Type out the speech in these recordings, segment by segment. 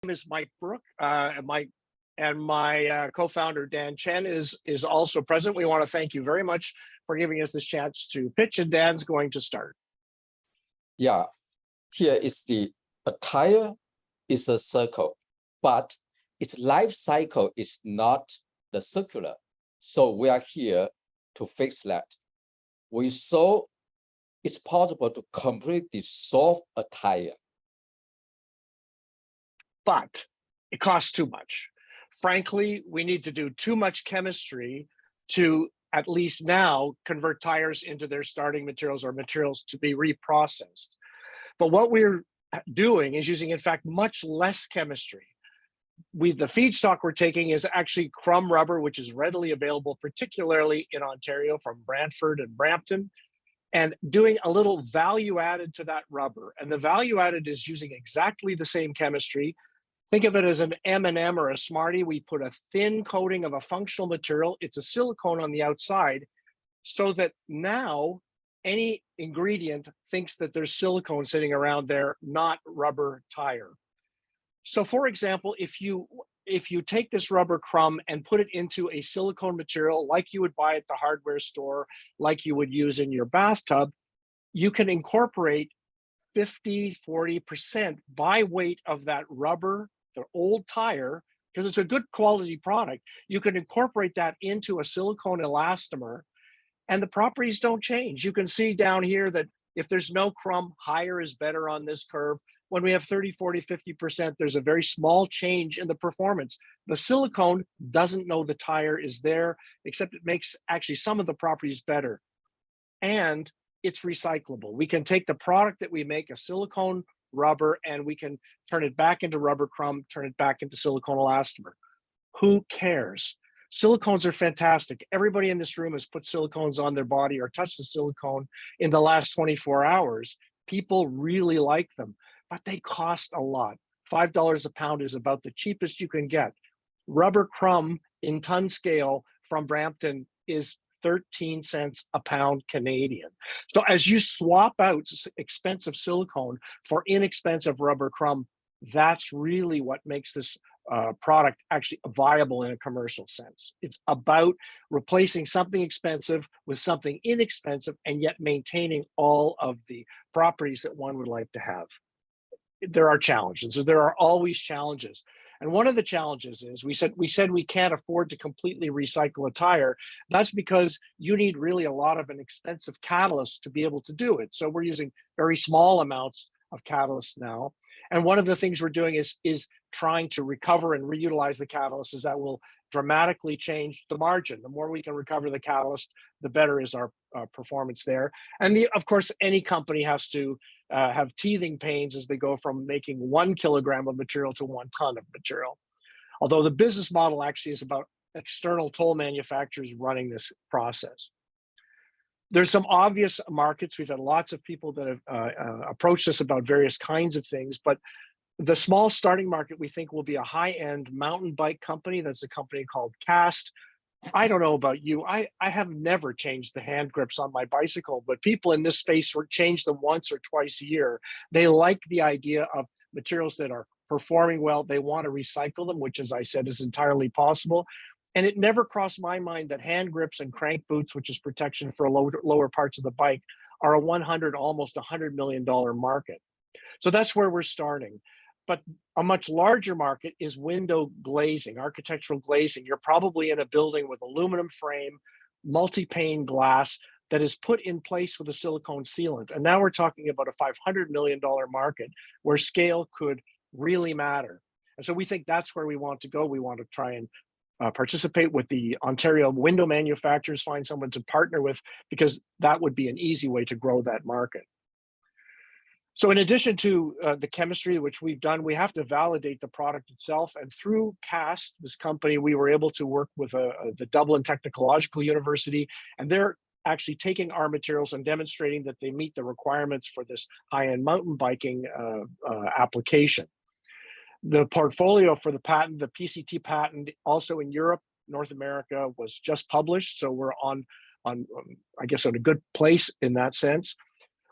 name is Mike Brook. My co-founder Dan Chen is also present. We want to thank you very much for giving us this chance to pitch, and Dan's going to start. Yeah, here is a tire is a circle, but its life cycle is not the circular. So we are here to fix that. We saw it's possible to completely solve a tire. But it costs too much. Frankly, we need to do too much chemistry to, at least now, convert tires into their starting materials or materials to be reprocessed. But what we're doing is using, in fact, much less chemistry. The feedstock we're taking is actually crumb rubber, which is readily available, particularly in Ontario from Brantford and Brampton, and doing a little value added to that rubber. And the value added is using exactly the same chemistry. Think of it as an M&M or a Smartie. We put a thin coating of a functional material. It's a silicone on the outside, so that now any ingredient thinks that there's silicone sitting around there, not rubber tire. So for example, if you take this rubber crumb and put it into a silicone material like you would buy at the hardware store, like you would use in your bathtub, you can incorporate 50–40% by weight of that rubber, the old tire, because it's a good quality product. You can incorporate that into a silicone elastomer, and the properties don't change. You can see down here that if there's no crumb, higher is better on this curve. When we have 30, 40, 50%, there's a very small change in the performance. The silicone doesn't know the tire is there, except it makes actually some of the properties better. And it's recyclable. We can take the product that we make, a silicone rubber, and we can turn it back into rubber crumb, turn it back into silicone elastomer. Who cares? Silicones are fantastic. Everybody in this room has put silicones on their body or touched the silicone in the last 24 hours. People really like them, but they cost a lot. $5 a pound is about the cheapest you can get. Rubber crumb in ton scale from Brampton is 13 cents a pound Canadian. So as you swap out expensive silicone for inexpensive rubber crumb, that's really what makes this product actually viable in a commercial sense. It's about replacing something expensive with something inexpensive and yet maintaining all of the properties that one would like to have. There are challenges, so there are always challenges. And one of the challenges is we said we can't afford to completely recycle a tire. That's because you need really a lot of an expensive catalyst to be able to do it. So we're using very small amounts of catalyst now. And one of the things we're doing is trying to recover and reutilize the catalyst, is that will dramatically change the margin. The more we can recover the catalyst, the better is our performance there. And of course, any company has to have teething pains as they go from making 1 kilogram of material to 1 ton of material. Although the business model actually is about external toll manufacturers running this process. There's some obvious markets. We've had lots of people that have approached us about various kinds of things, but the small starting market we think will be a high-end mountain bike company. That's a company called Cast. I don't know about you. I have never changed the hand grips on my bicycle, but people in this space change them once or twice a year. They like the idea of materials that are performing well. They want to recycle them, which, as I said, is entirely possible. And it never crossed my mind that hand grips and crank boots, which is protection for lower parts of the bike, are a almost $100 million market. So that's where we're starting. But a much larger market is window glazing, architectural glazing. You're probably in a building with aluminum frame, multi-pane glass that is put in place with a silicone sealant. And now we're talking about a $500 million market where scale could really matter. And so we think that's where we want to go. We want to try and participate with the Ontario window manufacturers, find someone to partner with, because that would be an easy way to grow that market. So in addition to the chemistry, which we've done, we have to validate the product itself. And through Cast, this company, we were able to work with the Dublin Technological University, and they're actually taking our materials and demonstrating that they meet the requirements for this high-end mountain biking application. The portfolio for the patent, the PCT patent, also in Europe, North America, was just published. So we're on I guess, on a good place in that sense.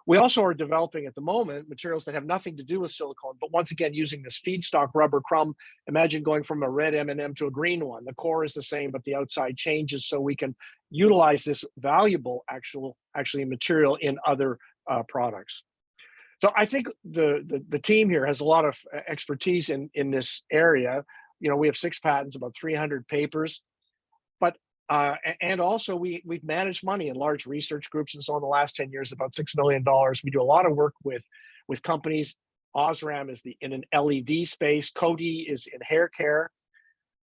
We also are developing at the moment materials that have nothing to do with silicone, but once again, using this feedstock rubber crumb. Imagine going from a red M&M to a green one. The core is the same, but the outside changes, so we can utilize this valuable actually material in other products. So I think the team here has a lot of expertise in this area. You know, we have 6 patents, about 300 papers, but and also we've managed money in large research groups and so on the last 10 years, about $6 million. We do a lot of work with companies. Osram is in an LED space. Coty is in hair care.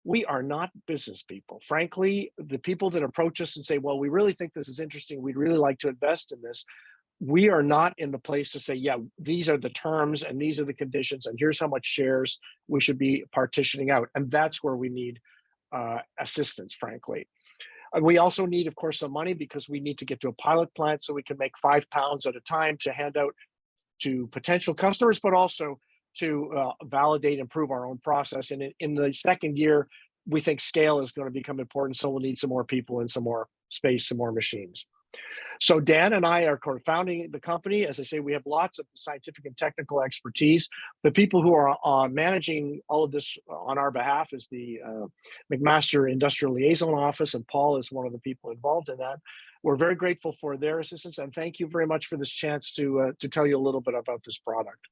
We are not business people. Frankly, the people that approach us and say, well, we really think this is interesting, we'd really like to invest in this, we are not in the place to say, yeah, these are the terms and these are the conditions and here's how much shares we should be partitioning out. And that's where we need assistance, frankly. We also need, of course, some money because we need to get to a pilot plant so we can make 5 pounds at a time to hand out to potential customers, but also to validate and improve our own process. And in the second year, we think scale is going to become important. So we'll need some more people and some more space, some more machines. So Dan and I are founding the company. As I say, we have lots of scientific and technical expertise. The people who are managing all of this on our behalf is the McMaster Industrial Liaison Office, and Paul is one of the people involved in that. We're very grateful for their assistance, and thank you very much for this chance to tell you a little bit about this product.